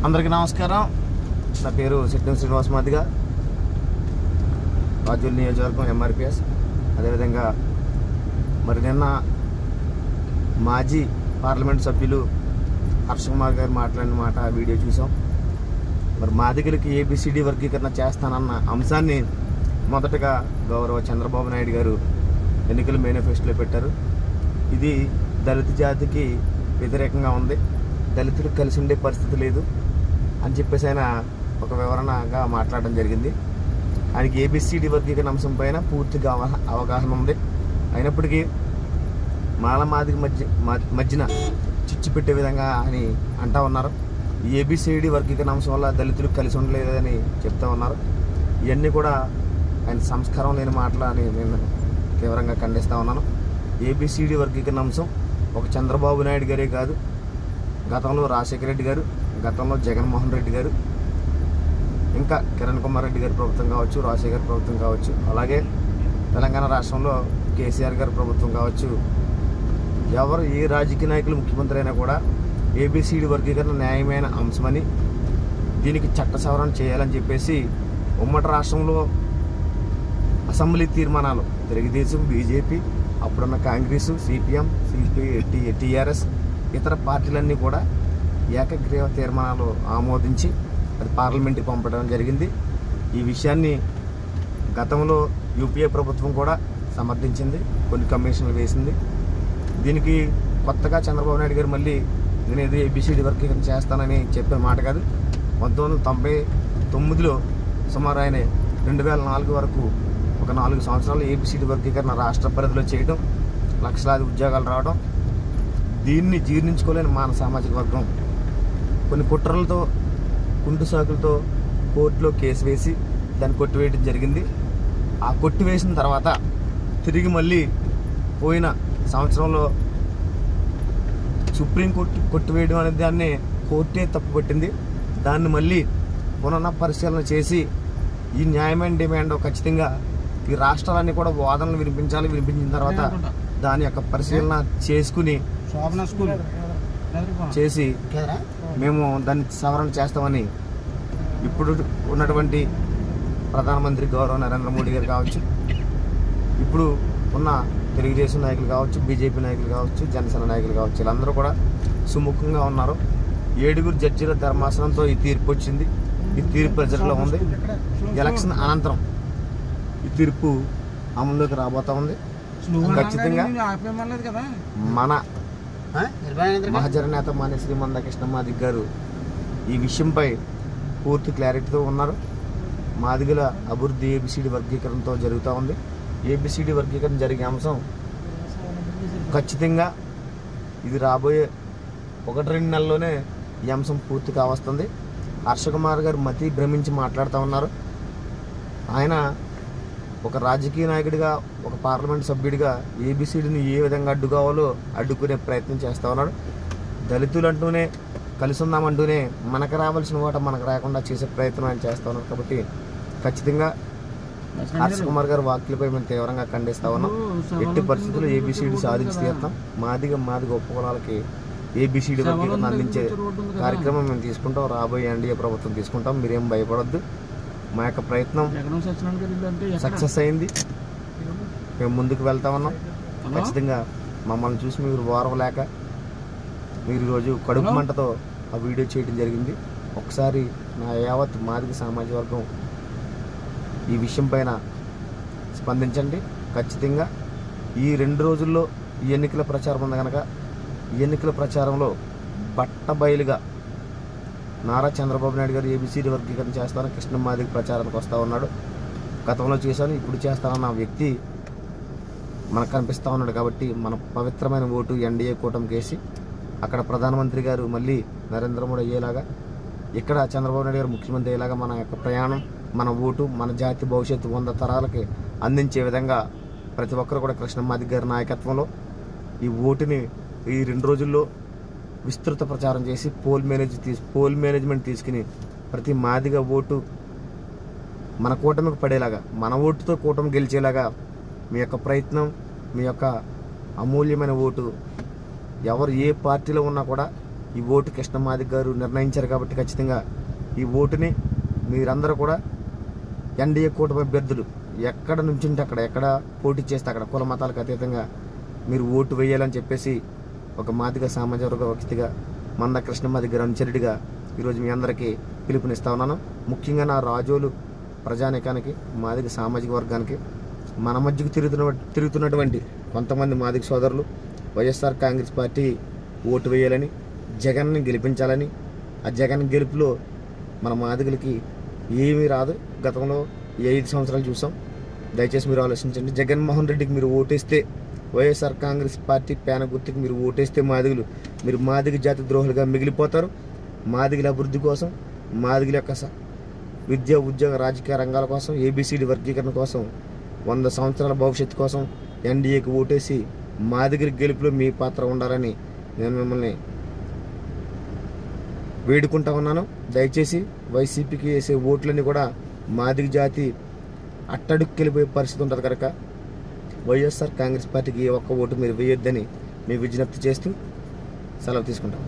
అందరికీ నమస్కారం. నా పేరు సిట్టం శ్రీనివాస్ మాదిగ, రాజోల్ నియోజకవర్గం ఎంఆర్పిఎస్. అదేవిధంగా మరి నిన్న మాజీ పార్లమెంట్ సభ్యులు హర్ష కుమార్ గారు మాట్లాడిన మాట వీడియో చూసాం. మరి మాదిగలకి ఏబిసిడి వర్గీకరణ చేస్తానన్న అంశాన్ని మొదటగా గౌరవ చంద్రబాబు నాయుడు గారు ఎన్నికల మేనిఫెస్టోలో పెట్టారు. ఇది దళిత జాతికి వ్యతిరేకంగా ఉంది, దళితులు కలిసి ఉండే పరిస్థితి లేదు అని చెప్పేసి ఆయన ఒక వివరణగా మాట్లాడడం జరిగింది. ఆయనకి ఏబిసిడి వర్గీకరణ అంశం పైన పూర్తిగా అవగాహన ఉంది. అయినప్పటికీ మాల మాదిగ మధ్యన చిచ్చు పెట్టే విధంగా అని అంటూ ఉన్నారు. ఈ ఏబిసిడి వర్గీకరణ అంశం వల్ల దళితులు కలిసి ఉండలేదని చెప్తూ ఉన్నారు. ఇవన్నీ కూడా ఆయన సంస్కారం లేని మాటలు అని నేను తీవ్రంగా ఖండిస్తూ ఉన్నాను. ఏబిసిడి వర్గీకరణ అంశం ఒక చంద్రబాబు నాయుడు గారే కాదు, గతంలో రాజశేఖర రెడ్డి గారు, గతంలో జగన్మోహన్ రెడ్డి గారు, ఇంకా కిరణ్ కుమార్ రెడ్డి గారి ప్రభుత్వం కావచ్చు, రాజశేఖర్ ప్రభుత్వం కావచ్చు, అలాగే తెలంగాణ రాష్ట్రంలో కేసీఆర్ గారి ప్రభుత్వం కావచ్చు, ఎవరు ఏ రాజకీయ నాయకులు ముఖ్యమంత్రి అయినా కూడా ఏబిసిడి వర్గీకరణ న్యాయమైన అంశమని, దీనికి చట్ట సవరణ చేయాలని చెప్పేసి ఉమ్మడి రాష్ట్రంలో అసెంబ్లీ తీర్మానాలు తెలుగుదేశం, బీజేపీ, అప్పుడున్న కాంగ్రెస్, సిపిఎం, టీఆర్ఎస్, ఇతర పార్టీలన్నీ కూడా ఏకగ్రీవ తీర్మానాలు ఆమోదించి అది పార్లమెంట్కి పంపడం జరిగింది. ఈ విషయాన్ని గతంలో యూపీఏ ప్రభుత్వం కూడా సమర్థించింది, కొన్ని కమిషన్లు వేసింది. దీనికి కొత్తగా చంద్రబాబు నాయుడు గారు మళ్ళీ నేను ఏదో ఏబిసిడి వర్గీకరణ చేస్తానని చెప్పిన మాట కాదు. 1999లో సుమారు ఆయన 2004 వరకు ఒక 4 సంవత్సరాలు ఏబిసిడి వర్గీకరణ రాష్ట్ర పరిధిలో చేయడం, లక్షలాది ఉద్యోగాలు రావడం, దీన్ని జీర్ణించుకోలేని మానవ సామాజిక వర్గం కొన్ని కుట్రలతో, కుంటు సాకులతో కోర్టులో కేసు వేసి దాన్ని కొట్టివేయడం జరిగింది. ఆ కొట్టివేసిన తర్వాత తిరిగి మళ్ళీ పోయిన సంవత్సరంలో సుప్రీంకోర్టు కొట్టివేయడం అనే దాన్ని కోర్టే తప్పుపట్టింది. దాన్ని మళ్ళీ పునఃపరిశీలన చేసి ఈ న్యాయమైన డిమాండ్ ఖచ్చితంగా ఈ రాష్ట్రాలన్నీ కూడా వాదనలు వినిపించాలి. వినిపించిన తర్వాత దాని యొక్క పరిశీలన చేసుకుని చేసి మేము దాన్ని సవరణ చేస్తామని ఇప్పుడు ఉన్నటువంటి ప్రధానమంత్రి గౌరవ నరేంద్ర మోడీ గారు కావచ్చు, ఇప్పుడు ఉన్న తెలుగుదేశం నాయకులు కావచ్చు, బీజేపీ నాయకులు కావచ్చు, జనసేన నాయకులు కావచ్చు, వీళ్ళందరూ కూడా సుముఖంగా ఉన్నారు. 7 జడ్జీల ధర్మాసనంతో ఈ తీర్పు వచ్చింది. ఈ తీర్పు ప్రజల్లో ఉంది. ఎలక్షన్ అనంతరం ఈ తీర్పు అమల్లోకి రాబోతా ఉంది. ఖచ్చితంగా మన మహజర నేత మాన్య శ్రీ మందకృష్ణ మాదిగ గారు ఈ విషయంపై పూర్తి క్లారిటీతో ఉన్నారు. మాదిగల అభివృద్ధి ఏబిసిడి వర్గీకరణతో జరుగుతూ ఉంది. ఏబిసిడి వర్గీకరణ జరిగే అంశం ఖచ్చితంగా ఇది రాబోయే 1-2 నెలల్లోనే ఈ అంశం పూర్తి కావస్తుంది. హర్ష కుమార్ గారు మతి భ్రమించి మాట్లాడుతూ ఉన్నారు. ఆయన ఒక రాజకీయ నాయకుడిగా, ఒక పార్లమెంట్ సభ్యుడిగా ఏబిసిడిని ఏ విధంగా అడ్డుకోవాలో అడ్డుకునే ప్రయత్నం చేస్తూ ఉన్నాడు. దళితులు అంటూనే, కలిసి ఉందామంటూనే మనకు రావాల్సిన వాట మనకు రాకుండా చేసే ప్రయత్నం ఆయన చేస్తూ ఉన్నారు. కాబట్టి ఖచ్చితంగా హర్ష కుమార్ గారు వాక్యులపై మేము తీవ్రంగా ఖండిస్తూ ఉన్నాం. ఎట్టి పరిస్థితుల్లో ఏబిసిడి సాధించి తీరుతాం. మాదిగ ఉపకులాలకి ఏబిసిడి వర్గీకరణ అందించే కార్యక్రమం మేము తీసుకుంటాం. రాబోయే ఎన్డీఏ ప్రభుత్వం తీసుకుంటాం. మీరేం భయపడొద్దు. మా యొక్క ప్రయత్నం సక్సెస్ అయింది. మేము ముందుకు వెళ్తా ఉన్నాం. ఖచ్చితంగా మమ్మల్ని చూసి మీరు ఓర్వలేక మీరు ఈరోజు కడుపు మంటతో ఆ వీడియో చేయడం జరిగింది. ఒకసారి నా యావత్ మాదిగ సామాజిక వర్గం ఈ విషయం పైన స్పందించండి. ఖచ్చితంగా ఈ 2 రోజుల్లో ఈ ఎన్నికల ప్రచారం ఉంది కనుక ఈ ఎన్నికల ప్రచారంలో బట్టబయలుగా నారా చంద్రబాబు నాయుడు గారు ఏబిసిడి వర్గీకరణ చేస్తాను, కృష్ణ మాదిగ ప్రచారానికి వస్తూ ఉన్నాడు. గతంలో చేశాను, ఇప్పుడు చేస్తానన్న వ్యక్తి మనకు కనిపిస్తూ ఉన్నాడు. కాబట్టి మన పవిత్రమైన ఓటు ఎన్డీఏ కూటమికి వేసి అక్కడ ప్రధానమంత్రి గారు మళ్ళీ నరేంద్ర మోడీ అయ్యేలాగా, ఇక్కడ చంద్రబాబు నాయుడు గారు ముఖ్యమంత్రి అయ్యేలాగా మన యొక్క ప్రయాణం, మన ఓటు, మన జాతి భవిష్యత్తు 100 తరాలకి అందించే విధంగా ప్రతి ఒక్కరు కూడా కృష్ణ మాదిగ గారి నాయకత్వంలో ఈ ఓటుని ఈ 2 రోజుల్లో విస్తృత ప్రచారం చేసి పోల్ మేనేజ్మెంట్ తీసుకుని ప్రతి మాదిగ ఓటు మన కూటమికి పడేలాగా, మన ఓటుతో కూటమి గెలిచేలాగా మీ యొక్క ప్రయత్నం, మీ యొక్క అమూల్యమైన ఓటు ఎవరు ఏ పార్టీలో ఉన్నా కూడా ఈ ఓటు కృష్ణ మాదిగ గారు నిర్ణయించారు కాబట్టి ఖచ్చితంగా ఈ ఓటుని మీరందరూ కూడా ఎన్డీఏ కూటమి అభ్యర్థులు ఎక్కడ నుంచుంటే అక్కడ, ఎక్కడ పోటీ చేస్తే అక్కడ కుల మతాలకు అతీతంగా మీరు ఓటు వేయాలని చెప్పేసి ఒక మాదిగ సామాజిక వర్గ వ్యక్తిగా, మంద కృష్ణ మాదిగ గారు అనుచరుడిగా ఈరోజు మీ అందరికీ పిలుపునిస్తా ఉన్నాను. ముఖ్యంగా నా రాజోలు ప్రజానికానికి, మాదిగ సామాజిక వర్గానికి, మన మధ్యకు తిరుగుతున్నటువంటి కొంతమంది మాదిగ సోదరులు వైఎస్ఆర్ కాంగ్రెస్ పార్టీ ఓటు వేయాలని, జగన్ని గెలిపించాలని, ఆ జగన్ గెలుపులో మన మాదిగలకి ఏమీ రాదు. గతంలో 5 సంవత్సరాలు చూసాం. దయచేసి మీరు ఆలోచించండి. జగన్మోహన్ రెడ్డికి మీరు ఓటేస్తే, వైఎస్ఆర్ కాంగ్రెస్ పార్టీ పేన గుర్తుకి మీరు ఓటేస్తే మీరు మాదిగ జాతి ద్రోహులుగా మిగిలిపోతారు. మాదిగల అభివృద్ధి కోసం, మాదిగల యొక్క విద్యా ఉద్యోగ రాజకీయ రంగాల కోసం, ఏబిసిడి వర్గీకరణ కోసం, 100 సంవత్సరాల భవిష్యత్తు కోసం ఎన్డీఏకి ఓటేసి మాదిగల గెలుపులో మీ పాత్ర ఉండాలని నేను మిమ్మల్ని వేడుకుంటా ఉన్నాను. దయచేసి వైసీపీకి వేసే ఓట్లన్నీ కూడా మాదిగ జాతి అట్టడుక్కెళ్ళిపోయే పరిస్థితి ఉంటుంది కనుక వైఎస్ఆర్ కాంగ్రెస్ పార్టీకి ఏ ఒక్క ఓటు మీరు వేయొద్దని మీ విజ్ఞప్తి చేస్తూ సెలవు తీసుకుంటాం.